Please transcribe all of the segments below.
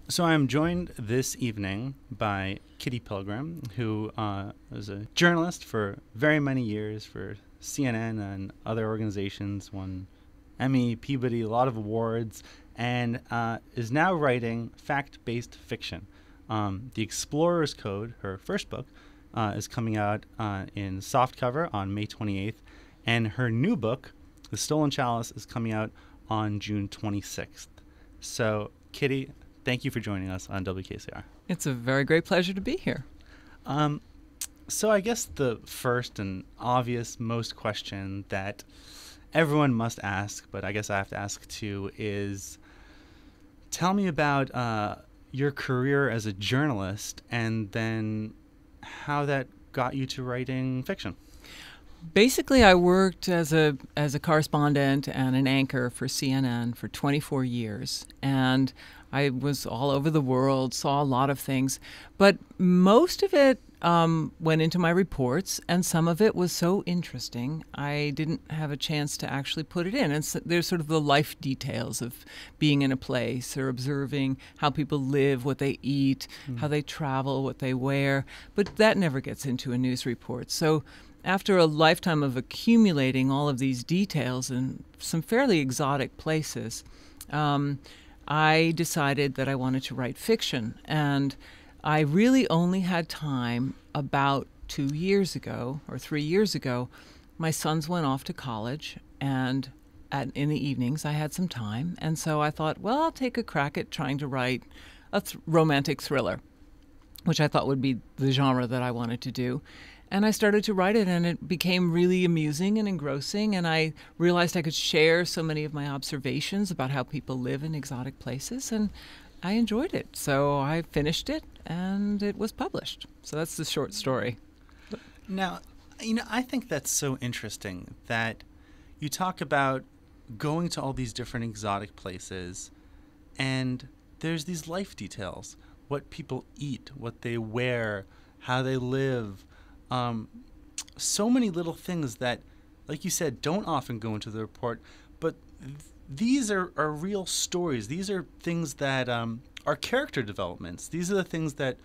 So I'm joined this evening by Kitty Pilgrim, who is a journalist for very many years for CNN and other organizations, won Emmy, Peabody, a lot of awards, and is now writing fact-based fiction. The Explorer's Code, her first book, is coming out in softcover on May 28th, and her new book, The Stolen Chalice, is coming out on June 26th. So, Kitty, thank you for joining us on WKCR. It's a very great pleasure to be here. So I guess the first and obvious most question that everyone must ask, but I guess I have to ask too, is tell me about your career as a journalist and then how that got you to writing fiction. Basically, I worked as a correspondent and an anchor for CNN for 24 years, and I was all over the world, saw a lot of things, but most of it went into my reports, and some of it was so interesting I didn't have a chance to actually put it in. And so there's sort of the life details of being in a place or observing how people live, what they eat, how they travel, what they wear, but that never gets into a news report. So after a lifetime of accumulating all of these details in some fairly exotic places, I decided that I wanted to write fiction. And I really only had time about 2 years ago or 3 years ago. My sons went off to college, and in the evenings I had some time. And so I thought, well, I'll take a crack at trying to write a romantic thriller, which I thought would be the genre that I wanted to do. And I started to write it, and it became really amusing and engrossing, and I realized I could share so many of my observations about how people live in exotic places, and I enjoyed it. So I finished it, and it was published. So that's the short story. Now, I think that's so interesting that you talk about going to all these different exotic places, and there's these life details, what people eat, what they wear, how they live. So many little things that, like you said, don't often go into the report, but these are real stories. These are things that are character developments. These are the things that,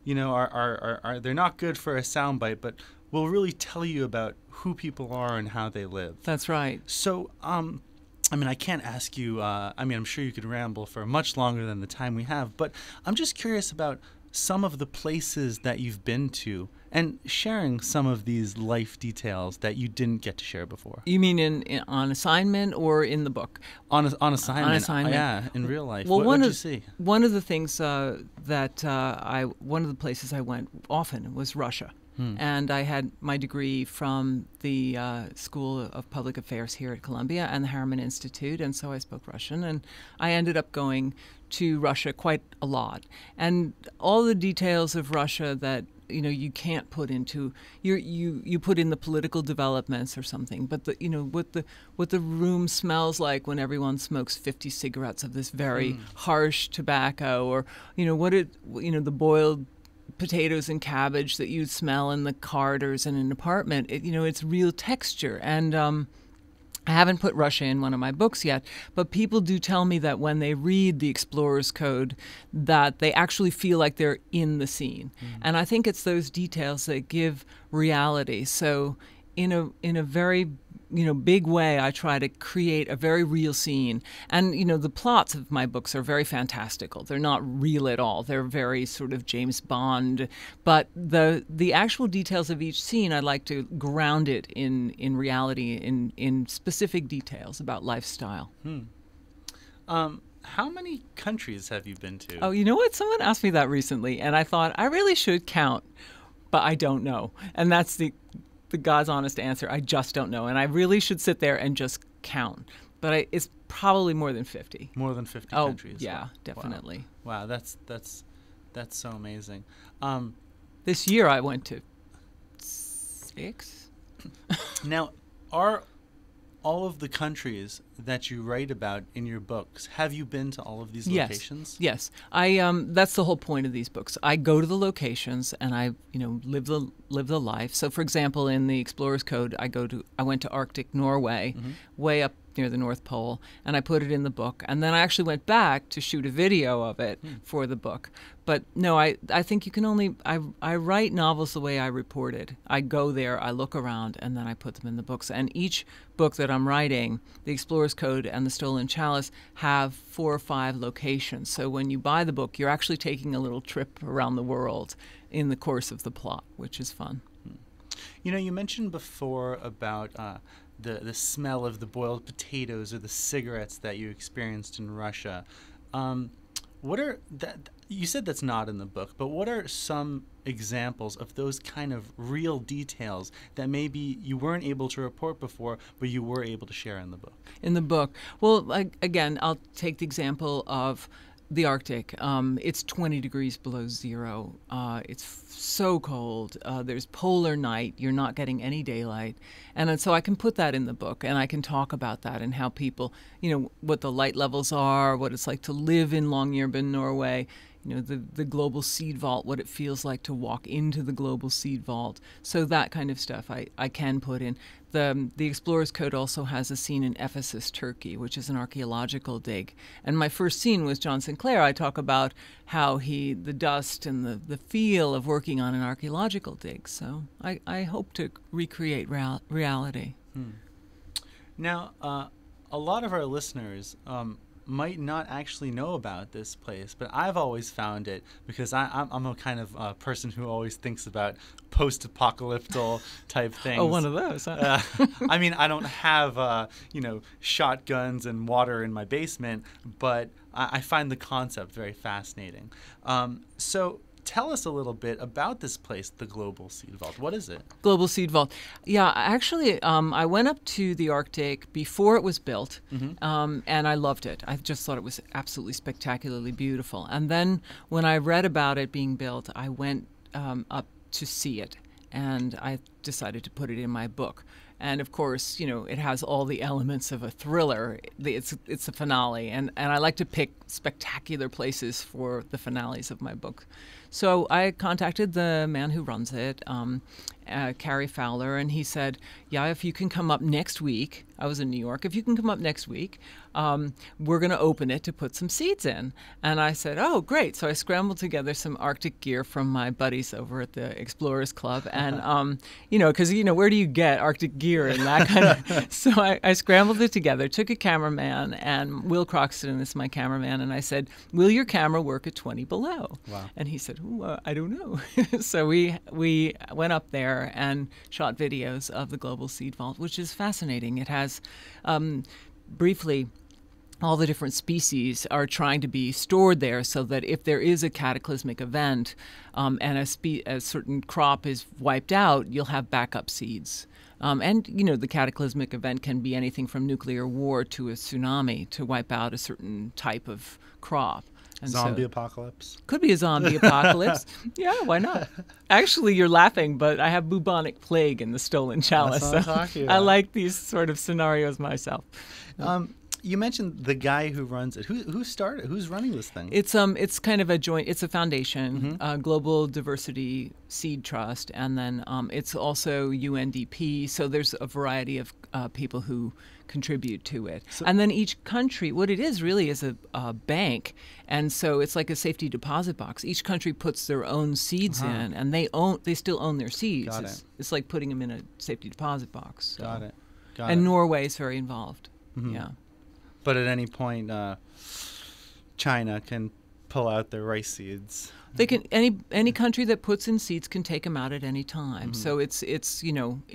are they're not good for a soundbite, but will really tell you about who people are and how they live. That's right. So, I can't ask you, I'm sure you could ramble for much longer than the time we have, but I'm just curious about some of the places that you've been to and sharing some of these life details that you didn't get to share before. You mean on assignment or in the book? On assignment. On assignment. Yeah, in real life. Well, what did you see? One of the things one of the places I went often was Russia. And I had my degree from the School of Public Affairs here at Columbia and the Harriman Institute, and so I spoke Russian, and I ended up going to Russia quite a lot. And all the details of Russia that you can't put into you put in the political developments or something, but what the room smells like when everyone smokes 50 cigarettes of this very harsh tobacco, or the boiled potatoes and cabbage that you'd smell in the corridors in an apartment. It's real texture. And I haven't put Russia in one of my books yet, but people do tell me that when they read The Explorer's Code, that they actually feel like they're in the scene. And I think it's those details that give reality. So in a very big way, I try to create a very real scene. And, the plots of my books are very fantastical. They're not real at all. They're very sort of James Bond. But the actual details of each scene, I like to ground it in reality, in specific details about lifestyle. How many countries have you been to? Oh, you know what? Someone asked me that recently, and I thought I really should count, but I don't know. And that's the God's honest answer. I just don't know, and I really should sit there and just count. But it's probably more than 50. More than 50 countries. Oh, yeah, definitely. Wow, that's so amazing. This year I went to 6. Now, are all of the countries that you write about in your books, have you been to all of these locations? Yes. That's the whole point of these books. I go to the locations and I live the life. So for example, in the Explorer's Code, I went to Arctic Norway, way up near the North Pole, and I put it in the book. And then I actually went back to shoot a video of it for the book. But no, I think you can only, I write novels the way I reported. I go there, I look around, and then I put them in the books. And each book that I'm writing, The Explorer's Code and The Stolen Chalice, have 4 or 5 locations. So when you buy the book, you're actually taking a little trip around the world in the course of the plot, which is fun. You know, you mentioned before about the smell of the boiled potatoes or the cigarettes that you experienced in Russia. What are that? You said that's not in the book, but what are some examples of those kind of real details that maybe you weren't able to report before, but you were able to share in the book? In the book, well, again, I'll take the example of the Arctic. It's 20 degrees below zero. It's so cold. There's polar night. You're not getting any daylight. And so I can put that in the book, and I can talk about that and how people, what the light levels are, what it's like to live in Longyearbyen, Norway, the global seed vault, what it feels like to walk into the global seed vault. So that kind of stuff I can put in. The Explorer's Code also has a scene in Ephesus, Turkey, which is an archaeological dig. And my first scene was John Sinclair. I talk about how the dust and the feel of working on an archaeological dig. So I hope to recreate reality. Now, a lot of our listeners might not actually know about this place, but I've always found it because I'm a kind of person who always thinks about post-apocalyptic type things. Oh, one of those. Huh? I mean, I don't have shotguns and water in my basement, but I find the concept very fascinating. So tell us a little bit about this place, the Global Seed Vault. What is it? Global Seed Vault. Yeah, actually, I went up to the Arctic before it was built, and I loved it. I just thought it was absolutely spectacularly beautiful. And then when I read about it being built, I went up to see it, and I decided to put it in my book. And of course, it has all the elements of a thriller. It's a finale, and I like to pick spectacular places for the finales of my book. So I contacted the man who runs it, Carrie Fowler, and he said, yeah, if you can come up next week, I was in New York, if you can come up next week, we're going to open it to put some seeds in. And I said, oh, great. So I scrambled together some Arctic gear from my buddies over at the Explorers Club. And, because, where do you get Arctic gear and that kind of... So I scrambled it together, took a cameraman, and Will Croxton is my cameraman, and I said, will your camera work at 20 below? Wow. And he said, I don't know. So we went up there and shot videos of the Global Seed Vault, which is fascinating. It has, briefly, all the different species are trying to be stored there so that if there is a cataclysmic event and a certain crop is wiped out, you'll have backup seeds. And, the cataclysmic event can be anything from nuclear war to a tsunami to wipe out a certain type of crop. And zombie apocalypse? Could be a zombie apocalypse. Yeah, why not? Actually, you're laughing, but I have bubonic plague in the Stolen Chalice. That's what I'm talking about. I like these sort of scenarios myself. You mentioned the guy who runs it. Who started? Who's running this thing? It's kind of a joint. It's a foundation, Global Diversity Seed Trust, and then it's also UNDP. So there's a variety of people who contribute to it. So, and then each country, what it is really is a bank, and so it's like a safety deposit box. Each country puts their own seeds in, and they still own their seeds. Got it. It's like putting them in a safety deposit box. So. Got it. And Norway is very involved. Yeah. But at any point, China can pull out their rice seeds. They can any country that puts in seeds can take them out at any time. So it's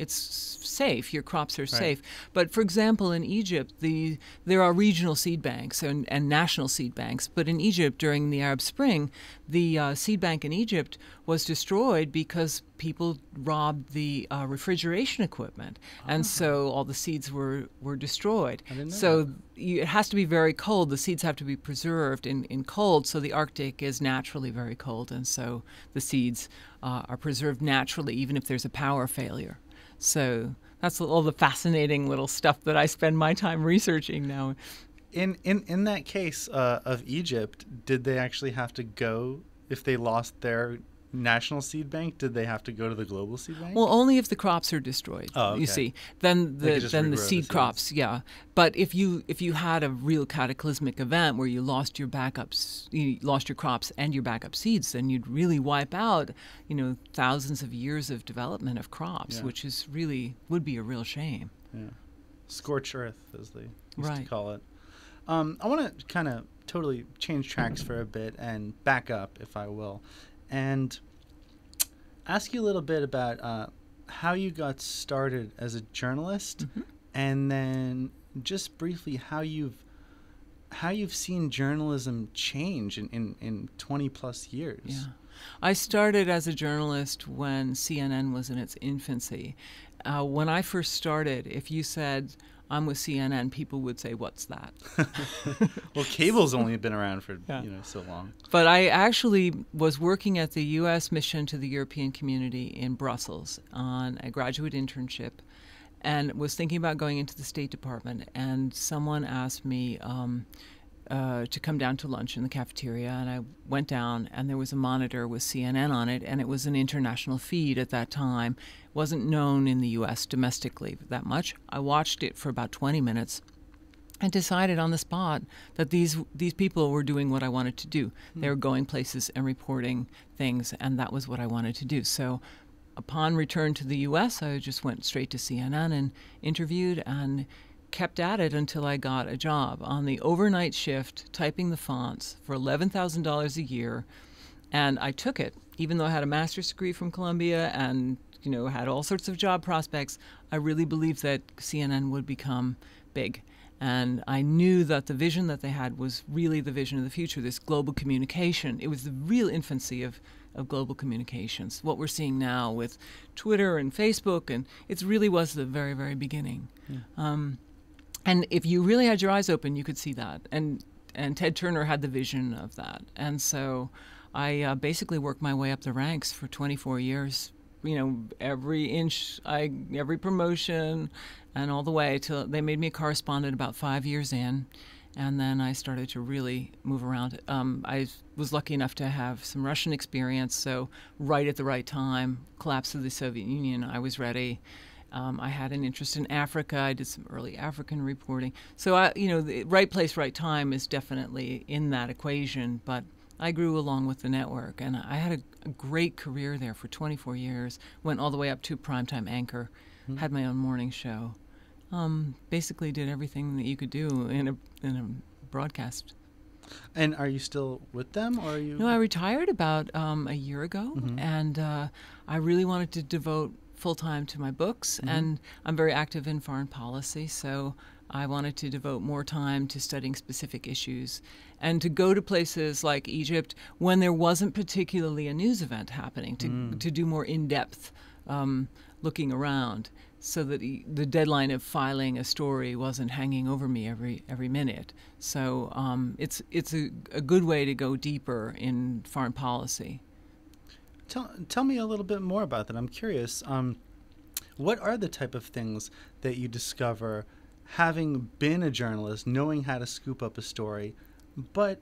safe. Your crops are safe. But for example, in Egypt, there are regional seed banks and national seed banks. But in Egypt during the Arab Spring, the seed bank in Egypt was destroyed because people robbed the refrigeration equipment, and so all the seeds were destroyed. I didn't know so that. It has to be very cold. The seeds have to be preserved in cold. So the Arctic is naturally very cold, and so the seeds are preserved naturally, even if there's a power failure. So that's all the fascinating little stuff that I spend my time researching now. In that case of Egypt, did they actually have to go if they lost their national seed bank, did they have to go to the global seed bank? Well, only if the crops are destroyed. Oh, okay. You see, then They could just the regrow the seed seeds. crops, yeah. But if you had a real cataclysmic event where you lost your backups, you lost your crops and your backup seeds, then you'd really wipe out, thousands of years of development of crops, Yeah. which is would be a real shame. Yeah. Scorched earth, as they used to Right. call it. I want to kind of totally change tracks for a bit and back up, if I will, and ask you a little bit about how you got started as a journalist, and then just briefly how you've seen journalism change in 20 plus years. Yeah. I started as a journalist when CNN was in its infancy. When I first started, if you said, I'm with CNN, people would say, what's that? Well, cable's only been around for Yeah. so long. But I actually was working at the U.S. mission to the European community in Brussels on a graduate internship and was thinking about going into the State Department. And someone asked me to come down to lunch in the cafeteria, and I went down, and there was a monitor with CNN on it, and it was an international feed at that time. It wasn't known in the U.S. domestically that much. I watched it for about 20 minutes and decided on the spot that these people were doing what I wanted to do. They were going places and reporting things, and that was what I wanted to do. So upon return to the U.S., I just went straight to CNN and interviewed and kept at it until I got a job on the overnight shift, typing the fonts for $11,000 a year. And I took it, even though I had a master's degree from Columbia and had all sorts of job prospects. I really believed that CNN would become big. And I knew that the vision that they had was really the vision of the future, this global communication. It was the real infancy of global communications, what we're seeing now with Twitter and Facebook, and it really was the very, very beginning. Yeah. And if you really had your eyes open, you could see that. And Ted Turner had the vision of that. And so I basically worked my way up the ranks for 24 years, every inch, every promotion, and all the way till they made me a correspondent about 5 years in. And then I started to really move around. I was lucky enough to have some Russian experience, so right at the right time, collapse of the Soviet Union, I was ready. I had an interest in Africa. I did some early African reporting. So, the right place, right time is definitely in that equation. But I grew along with the network, and I had a great career there for 24 years. Went all the way up to primetime anchor, had my own morning show. Basically did everything that you could do in a broadcast. And are you still with them, or are you? No, I retired about a year ago, and I really wanted to devote full-time to my books, and I'm very active in foreign policy, so I wanted to devote more time to studying specific issues and to go to places like Egypt when there wasn't particularly a news event happening, to do more in-depth looking around, so that the deadline of filing a story wasn't hanging over me every minute. So it's a good way to go deeper in foreign policy. Tell me a little bit more about that. I'm curious. What are the type of things that you discover having been a journalist, knowing how to scoop up a story, but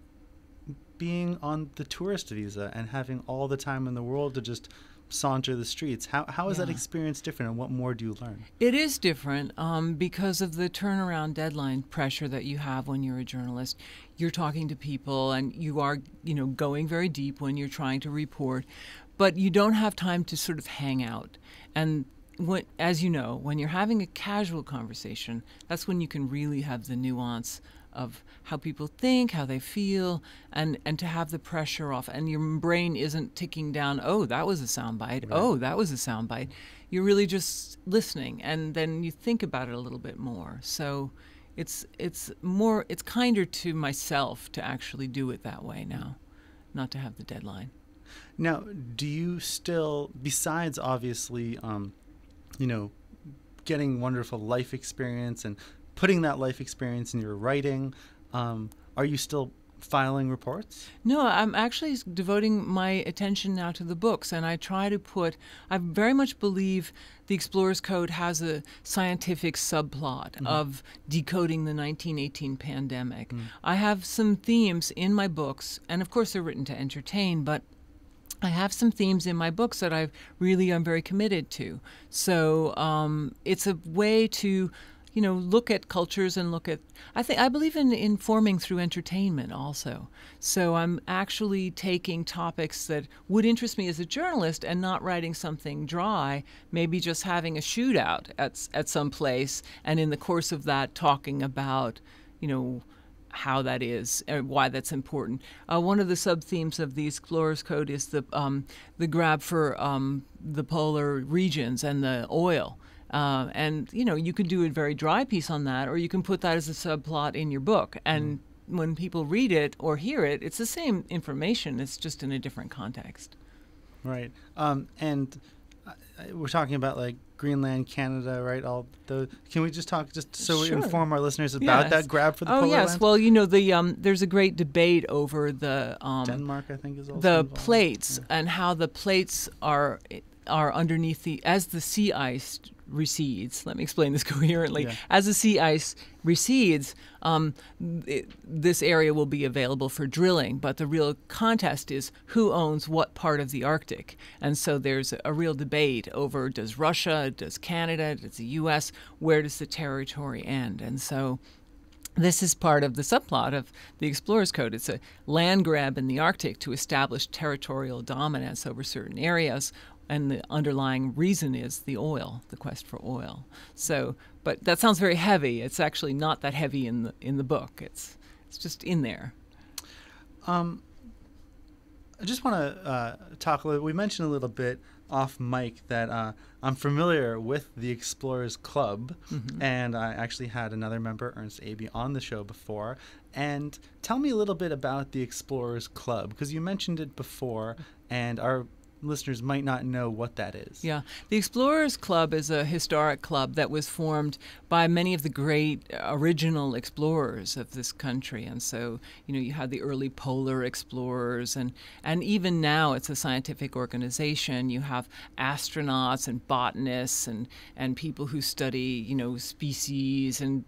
being on the tourist visa and having all the time in the world to just saunter the streets? How is that experience different, and what more do you learn? It is different because of the turnaround deadline pressure that you have when you're a journalist. You're talking to people, and you are going very deep when you're trying to report, but you don't have time to sort of hang out. And as you know, when you're having a casual conversation, that's when you can really have the nuance of how people think, how they feel, and to have the pressure off. And your brain isn't ticking down, oh, that was a soundbite. Right. Oh, that was a soundbite. You're really just listening, and then you think about it a little bit more. So it's kinder to myself to actually do it that way now, not to have the deadline. Now, do you still, besides obviously, getting wonderful life experience and putting that life experience in your writing, are you still filing reports? No, I'm actually devoting my attention now to the books, and I very much believe the Explorer's Code has a scientific subplot of decoding the 1918 pandemic. I have some themes in my books, and of course they're written to entertain, but I have some themes in my books that I really am very committed to. So it's a way to, look at cultures and look at. I believe in informing through entertainment also. So I'm actually taking topics that would interest me as a journalist and not writing something dry. Maybe just having a shootout at some place, and in the course of that, talking about, how that is, why that's important. One of the sub-themes of the Explorer's Code is the grab for the polar regions and the oil. And, you can do a very dry piece on that, or you can put that as a subplot in your book. And when people read it or hear it, it's the same information. It's just in a different context. Right. And we're talking about like Greenland, Canada, right? Can we just talk so we inform our listeners about that grab for the polar yes. lands? Well, there's a great debate over the Denmark, I think, is also the involved. plates and how the plates are underneath as the sea ice recedes. Let me explain this coherently. Yeah. As the sea ice recedes, this area will be available for drilling, but the real contest is who owns what part of the Arctic. And so there's a real debate over, does Russia, does Canada, does the U.S., where does the territory end? And so this is part of the subplot of the Explorer's Code. It's a land grab in the Arctic to establish territorial dominance over certain areas, and the underlying reason is the oil, the quest for oil. So, but that sounds very heavy. It's actually not that heavy in the book. It's just in there. I just want to talk a little. We mentioned a little bit off mic that I'm familiar with the Explorers Club, and I actually had another member, Ernst Aby, on the show before. And tell me a little bit about the Explorers Club, because you mentioned it before, and our listeners might not know what that is. Yeah. The Explorers Club is a historic club that was formed by many of the great original explorers of this country. And so, you had the early polar explorers, and even now it's a scientific organization. You have astronauts and botanists and people who study, species and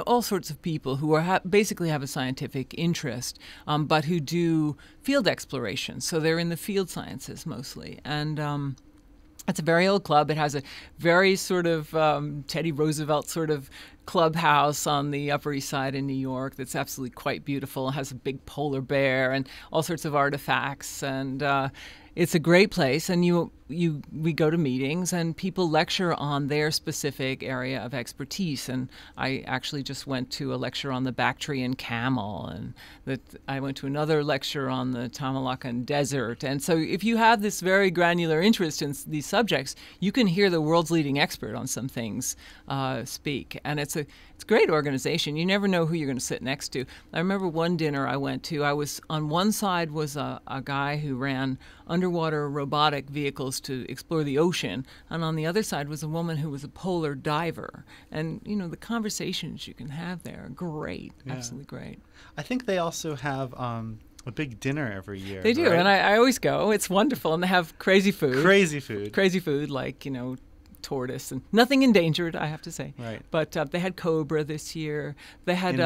all sorts of people who are basically have a scientific interest, but who do field exploration. So they're in the field sciences mostly. And it's a very old club. It has a very sort of Teddy Roosevelt sort of clubhouse on the Upper East Side in New York that's absolutely quite beautiful. It has a big polar bear and all sorts of artifacts. And it's a great place, and we go to meetings, and people lecture on their specific area of expertise. And I actually just went to a lecture on the Bactrian camel, and I went to another lecture on the Tamalakan desert. And so if you have this very granular interest in these subjects, you can hear the world's leading expert on some things speak. And it's a great organization. You never know who you're going to sit next to. I remember one dinner I went to, on one side was a guy who ran underwater robotic vehicles to explore the ocean, and on the other side was a woman who was a polar diver. And the conversations you can have there are great. Yeah. Absolutely great. I think they also have a big dinner every year. They do, right? and I always go. It's wonderful, and they have crazy food like tortoise, and nothing endangered, I have to say. Right. But they had cobra this year. They had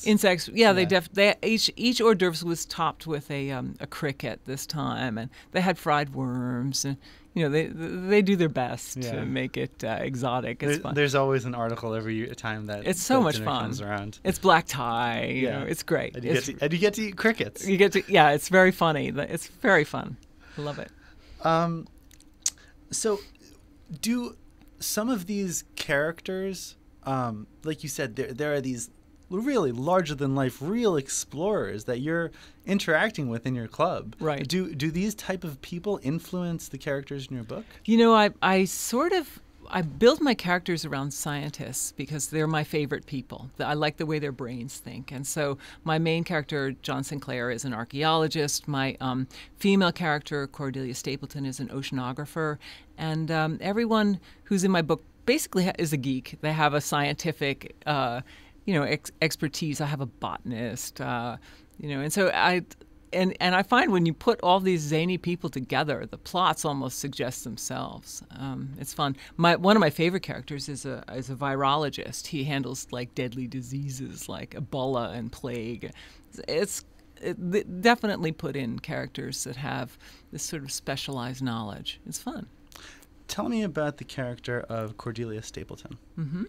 insects. Yeah, they each hors d'oeuvre was topped with a cricket this time, and they had fried worms, and they do their best to make it exotic. It's fun. There's always an article every time that it's so much fun. Comes around. It's black tie. It's great. And you get to eat crickets. It's very funny. It's very fun. I love it. So, do some of these characters, like you said, there are these really larger-than-life real explorers that you're interacting with in your club. Right. Do these type of people influence the characters in your book? I build my characters around scientists because they're my favorite people. I like the way their brains think. And so my main character, John Sinclair, is an archaeologist. My female character, Cordelia Stapleton, is an oceanographer. And everyone who's in my book basically is a geek. They have a scientific expertise. I have a botanist, and so And I find when you put all these zany people together, the plots almost suggest themselves. It's fun. One of my favorite characters is a virologist. He handles like deadly diseases like Ebola and plague. It's definitely put in characters that have this sort of specialized knowledge. It's fun. Tell me about the character of Cordelia Stapleton. Mm-hmm.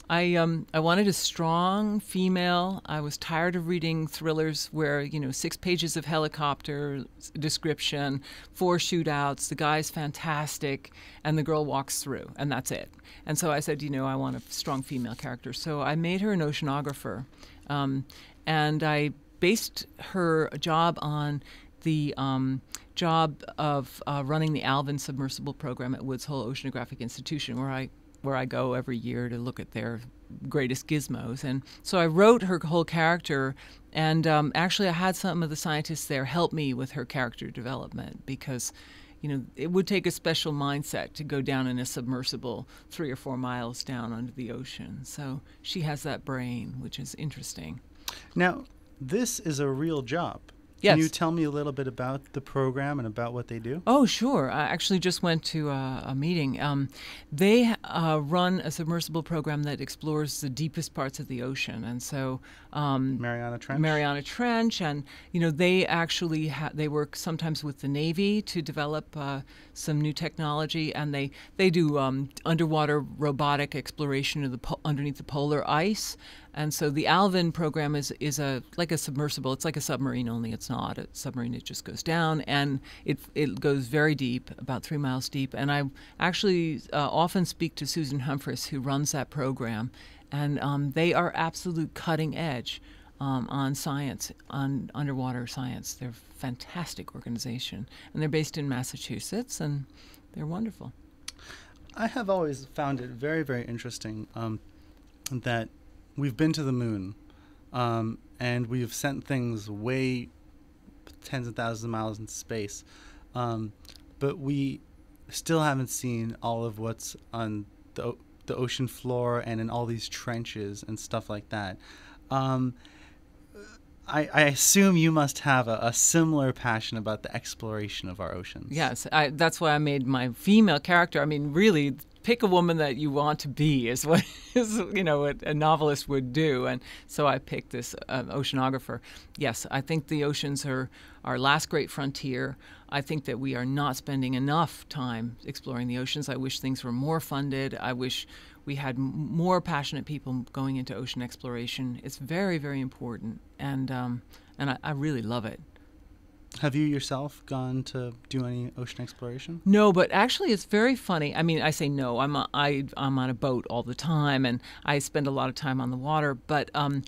I wanted a strong female. I was tired of reading thrillers where, 6 pages of helicopter description, 4 shootouts, the guy's fantastic, and the girl walks through, and that's it. And so I said, I want a strong female character. So I made her an oceanographer, and I based her job on the job of running the Alvin submersible program at Woods Hole Oceanographic Institution, where I go every year to look at their greatest gizmos. And so I wrote her whole character, and actually I had some of the scientists there help me with her character development, because it would take a special mindset to go down in a submersible 3 or 4 miles down under the ocean. So she has that brain, which is interesting. Now, this is a real job. Yes. Can you tell me a little bit about the program and about what they do? Oh, sure. I actually just went to a meeting. They run a submersible program that explores the deepest parts of the ocean, and so Mariana Trench, and they actually they work sometimes with the Navy to develop some new technology, and they do underwater robotic exploration of underneath the polar ice. And so the Alvin program is like a submersible. It's like a submarine, only it's not a submarine. It just goes down, and it goes very deep, about 3 miles deep. And I actually often speak to Susan Humphreys, who runs that program, and they are absolute cutting edge on science, on underwater science. They're a fantastic organization, and they're based in Massachusetts, and they're wonderful. I have always found it very, very interesting that we've been to the moon, and we've sent things way tens of thousands of miles into space, but we still haven't seen all of what's on the ocean floor and in all these trenches and stuff like that. I assume you must have a similar passion about the exploration of our oceans. Yes, that's why I made my female character. I mean, really, pick a woman that you want to be is what what a novelist would do. And so I picked this oceanographer. Yes, I think the oceans are our last great frontier. I think that we are not spending enough time exploring the oceans. I wish things were more funded. I wish we had more passionate people going into ocean exploration. It's very, very important, and I really love it. Have you yourself gone to do any ocean exploration? No, but actually it's very funny. I mean, I say no. I'm on a boat all the time, and I spend a lot of time on the water. But to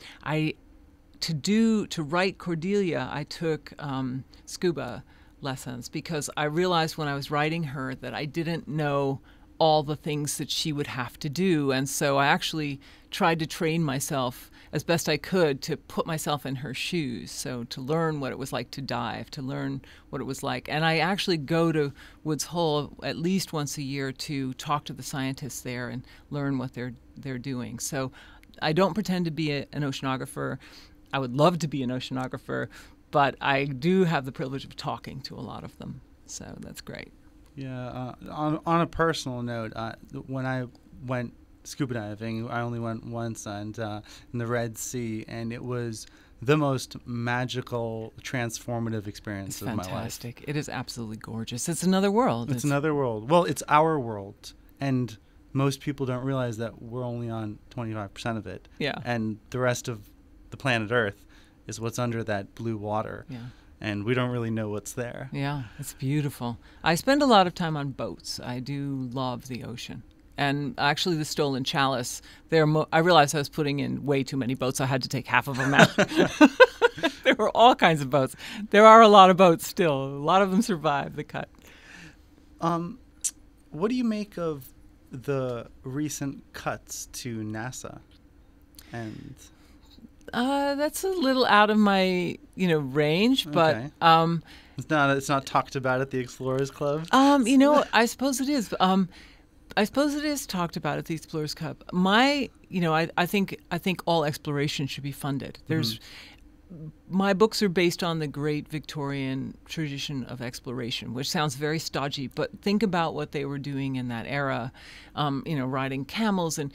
write Cordelia, I took scuba lessons, because I realized when I was writing her that I didn't know all the things that she would have to do. And so I actually tried to train myself as best I could to put myself in her shoes. So to learn what it was like to dive, to learn what it was like. And I actually go to Woods Hole at least once a year to talk to the scientists there and learn what they're doing. So I don't pretend to be an oceanographer. I would love to be an oceanographer, but I do have the privilege of talking to a lot of them. So that's great. Yeah. On a personal note, when I went scuba diving, I only went once, and in the Red Sea, and it was the most magical, transformative experience of my life. It's fantastic. It is absolutely gorgeous. It's another world. It's another world. Well, it's our world, and most people don't realize that we're only on 25% of it. Yeah. And the rest of the planet Earth is what's under that blue water. Yeah. And we don't really know what's there. Yeah, it's beautiful. I spend a lot of time on boats. I do love the ocean. And actually the Stolen Chalice, I realized I was putting in way too many boats. I had to take half of them out. There were all kinds of boats. There are a lot of boats still. A lot of them survived the cut. What do you make of the recent cuts to NASA? And that's a little out of my, range, but okay. It's not talked about at the Explorers Club. I suppose it is. I suppose it is talked about at the Explorers Club. I think all exploration should be funded. There's my books are based on the great Victorian tradition of exploration, which sounds very stodgy, but think about what they were doing in that era, riding camels and,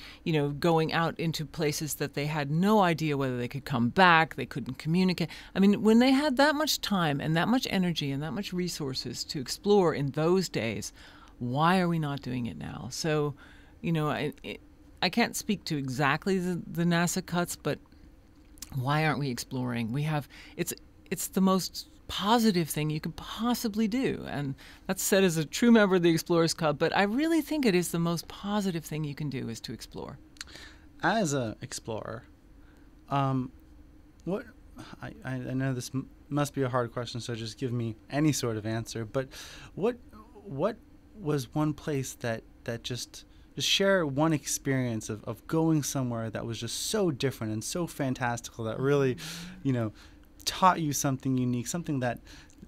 going out into places that they had no idea whether they could come back, they couldn't communicate. I mean, when they had that much time and that much energy and that much resources to explore in those days, why are we not doing it now? So, I can't speak to exactly the NASA cuts, but why aren't we exploring? It's the most positive thing you could possibly do. And that's said as a true member of the Explorers Club, but I really think it is the most positive thing you can do is to explore. As an explorer, what I know this must be a hard question, so just give me any sort of answer, but what was one place that just share one experience of going somewhere that was just so different and so fantastical that really, taught you something unique, something that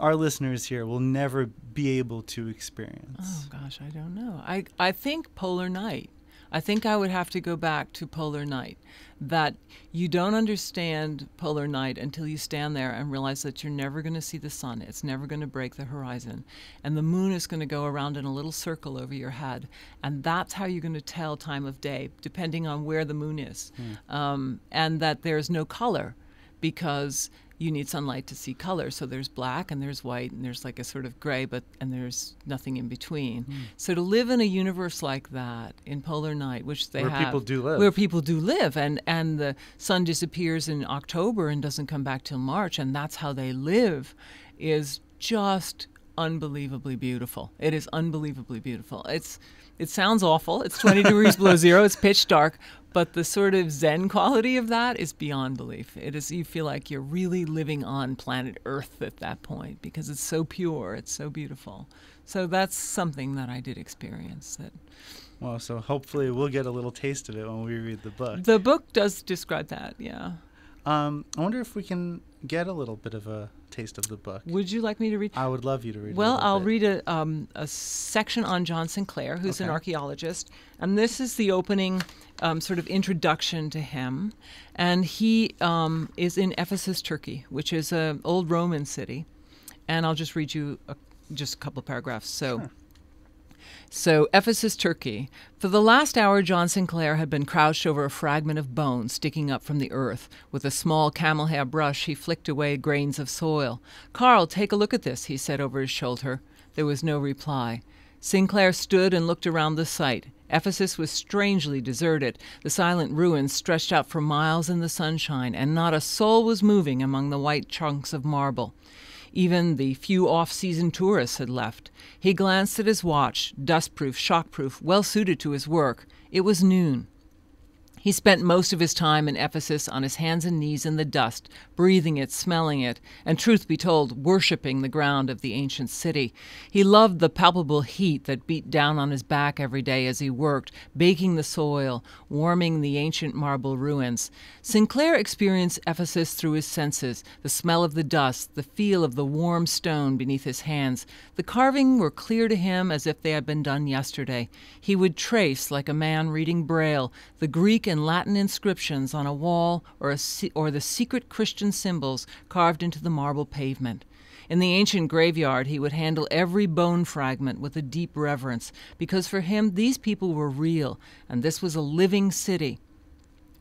our listeners here will never be able to experience? Oh, gosh, I don't know. I think Polar Night. I think I would have to go back to Polar Night. That you don't understand Polar Night until you stand there and realize that you're never going to see the sun. It's never going to break the horizon. And the moon is going to go around in a little circle over your head. And that's how you're going to tell time of day, depending on where the moon is. And that there's no color because you need sunlight to see color. So there's black and there's white and there's like a sort of gray, and there's nothing in between. So to live in a universe like that in Polar Night, which they where have, people do live, and the sun disappears in October and doesn't come back till March, and that's how they live, is just unbelievably beautiful. It is unbelievably beautiful. It sounds awful. It's 20 degrees below zero. It's pitch dark. But the sort of Zen quality of that is beyond belief. It is, you feel like you're really living on planet Earth at that point because it's so pure. It's so beautiful. So that's something that I did experience. Well, so hopefully we'll get a little taste of it when we read the book. The book does describe that, yeah. I wonder if we can get a little bit of a taste of the book. Would you like me to read? I would love you to read. Well, I'll read a section on John Sinclair, who's an archaeologist, and this is the opening sort of introduction to him. And he is in Ephesus, Turkey, which is an old Roman city. And I'll just read you just a couple of paragraphs. So, Ephesus, Turkey. For the last hour, John Sinclair had been crouched over a fragment of bone sticking up from the earth. With a small camel hair brush, he flicked away grains of soil. "Carl, take a look at this," he said over his shoulder. There was no reply. Sinclair stood and looked around the site. Ephesus was strangely deserted. The silent ruins stretched out for miles in the sunshine, and not a soul was moving among the white chunks of marble. Even the few off-season tourists had left. He glanced at his watch, dustproof, shockproof, well-suited to his work. It was noon. He spent most of his time in Ephesus on his hands and knees in the dust, breathing it, smelling it, and, truth be told, worshipping the ground of the ancient city. He loved the palpable heat that beat down on his back every day as he worked, baking the soil, warming the ancient marble ruins. Sinclair experienced Ephesus through his senses, the smell of the dust, the feel of the warm stone beneath his hands. The carving were clear to him as if they had been done yesterday. He would trace, like a man reading Braille, the Greek and Latin inscriptions on a wall or the secret Christian symbols carved into the marble pavement. In the ancient graveyard, he would handle every bone fragment with a deep reverence, because for him these people were real, and this was a living city.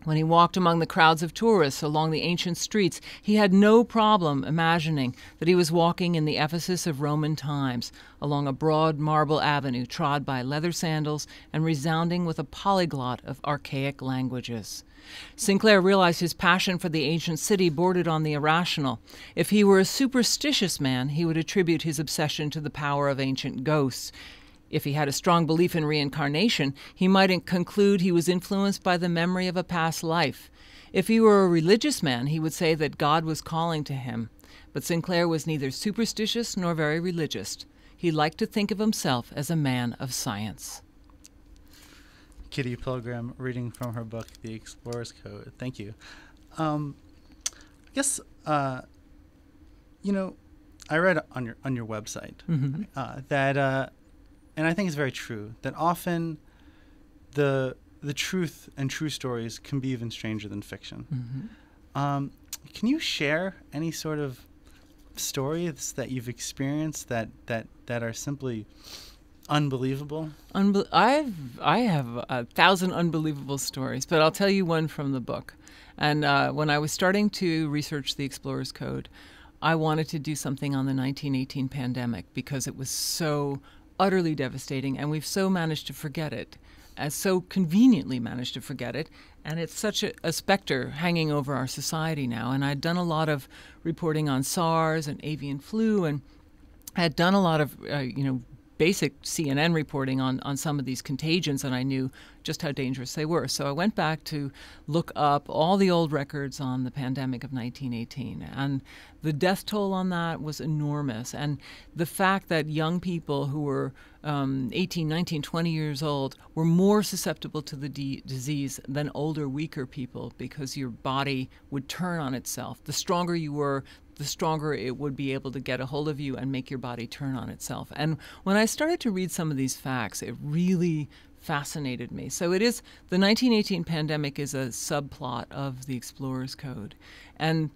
When he walked among the crowds of tourists along the ancient streets, he had no problem imagining that he was walking in the Ephesus of Roman times, along a broad marble avenue trod by leather sandals and resounding with a polyglot of archaic languages. Sinclair realized his passion for the ancient city bordered on the irrational. If he were a superstitious man, he would attribute his obsession to the power of ancient ghosts. If he had a strong belief in reincarnation, he might conclude he was influenced by the memory of a past life. If he were a religious man, he would say that God was calling to him. But Sinclair was neither superstitious nor very religious. He liked to think of himself as a man of science. Kitty Pilgrim, reading from her book, The Explorer's Code. Thank you. I guess, I read on your website that... and I think it's very true, that often the truth and true stories can be even stranger than fiction. Can you share any sort of stories that you've experienced that are simply unbelievable? I have 1,000 unbelievable stories, but I'll tell you one from the book. And when I was starting to research the Explorer's Code, I wanted to do something on the 1918 pandemic because it was so utterly devastating, and we've so managed to forget it, so conveniently managed to forget it, and it's such a specter hanging over our society now. And I'd done a lot of reporting on SARS and avian flu, and I had done a lot of basic CNN reporting on some of these contagions, and I knew just how dangerous they were. So I went back to look up all the old records on the pandemic of 1918, and the death toll on that was enormous. And the fact that young people who were 18, 19, 20 years old were more susceptible to the disease than older, weaker people, because your body would turn on itself. The stronger you were, the stronger it would be able to get a hold of you and make your body turn on itself. And when I started to read some of these facts, it really fascinated me. So it is, the 1918 pandemic is a subplot of the Explorer's Code. And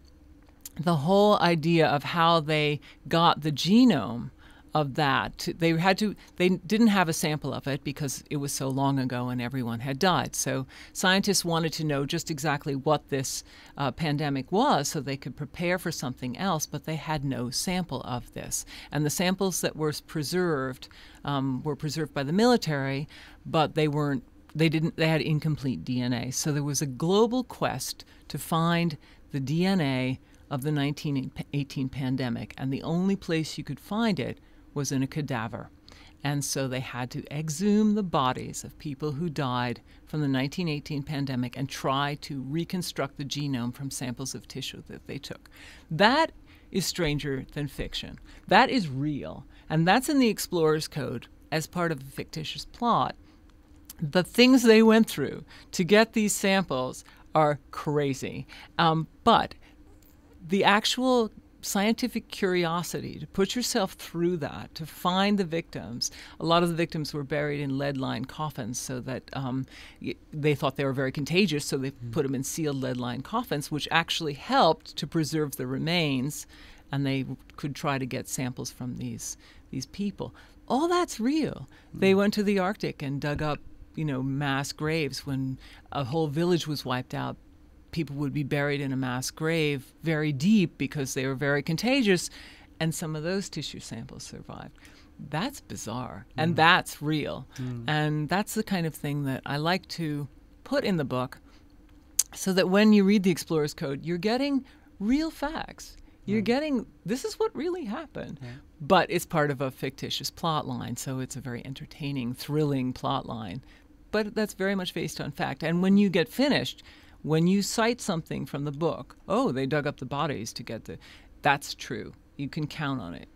the whole idea of how they got the genome of that, they didn't have a sample of it because it was so long ago and everyone had died. So scientists wanted to know just exactly what this pandemic was so they could prepare for something else, but they had no sample of this. And the samples that were preserved by the military, but they had incomplete DNA. So there was a global quest to find the DNA of the 1918 pandemic, and the only place you could find it was in a cadaver. And so they had to exhume the bodies of people who died from the 1918 pandemic and try to reconstruct the genome from samples of tissue that they took. That is stranger than fiction. That is real. And that's in the Explorer's Code as part of a fictitious plot. The things they went through to get these samples are crazy. But the actual scientific curiosity to put yourself through that, to find the victims. A lot of the victims were buried in lead-lined coffins so that they thought they were very contagious, so they put them in sealed lead-lined coffins, which actually helped to preserve the remains, and they could try to get samples from these people. All that's real. They went to the Arctic and dug up, mass graves when a whole village was wiped out. People would be buried in a mass grave very deep because they were very contagious, and some of those tissue samples survived. That's bizarre, and that's real. And that's the kind of thing that I like to put in the book so that when you read the Explorer's Code, you're getting real facts. You're getting, this is what really happened. But it's part of a fictitious plot line, so it's a very entertaining, thrilling plot line. But that's very much based on fact. And when you get finished, when you cite something from the book, they dug up the bodies to get that's true. You can count on it.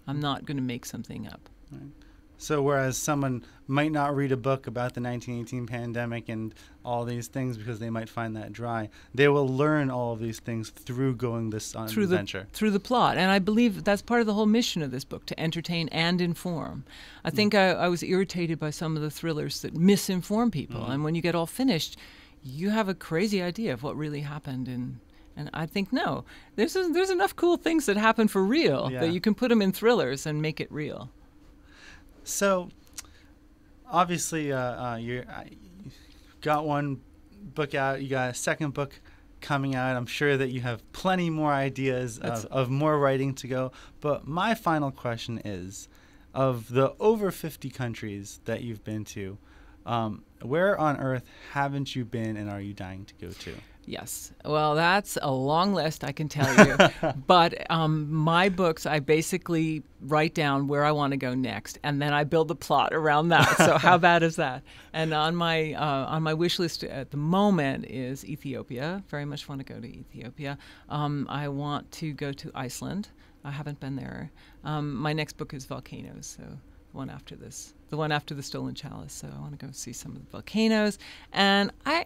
I'm not going to make something up. Right. So whereas someone might not read a book about the 1918 pandemic and all these things because they might find that dry, they will learn all of these things through going this adventure. Through the plot. And I believe that's part of the whole mission of this book, to entertain and inform. I think I was irritated by some of the thrillers that misinform people. And when you get all finished, you have a crazy idea of what really happened, and I think, no, there's enough cool things that happen for real that you can put them in thrillers and make it real. So, obviously, you got one book out, you got a second book coming out. I'm sure that you have plenty more ideas of more writing to go. But my final question is, of the over 50 countries that you've been to, where on earth haven't you been and are you dying to go to? Yes. Well, that's a long list, I can tell you. But my books, I basically write down where I want to go next, and then I build the plot around that. So how bad is that? And on my wish list at the moment is Ethiopia. Very much want to go to Ethiopia. I want to go to Iceland. I haven't been there. My next book is volcanoes, so the one after the Stolen Chalice. So I want to go see some of the volcanoes. And I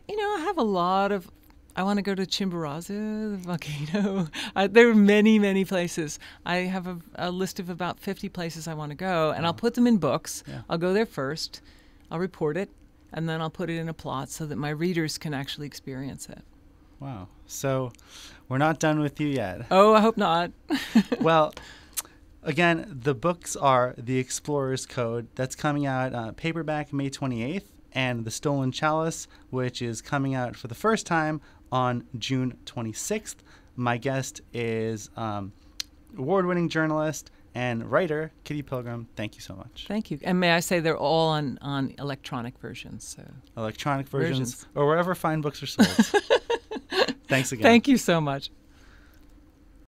want to go to Chimborazo, the volcano. There are many, many places. I have a list of about 50 places I want to go, and I'll put them in books. Yeah. I'll go there first. I'll report it, and then I'll put it in a plot so that my readers can actually experience it. Wow. So we're not done with you yet. Oh, I hope not. Well, again, the books are The Explorer's Code. That's coming out paperback May 28th, and The Stolen Chalice, which is coming out for the first time on June 26th. My guest is award-winning journalist and writer Kitty Pilgrim. Thank you so much. Thank you. And may I say they're all on electronic versions. So. Electronic versions or wherever fine books are sold. Thanks again. Thank you so much.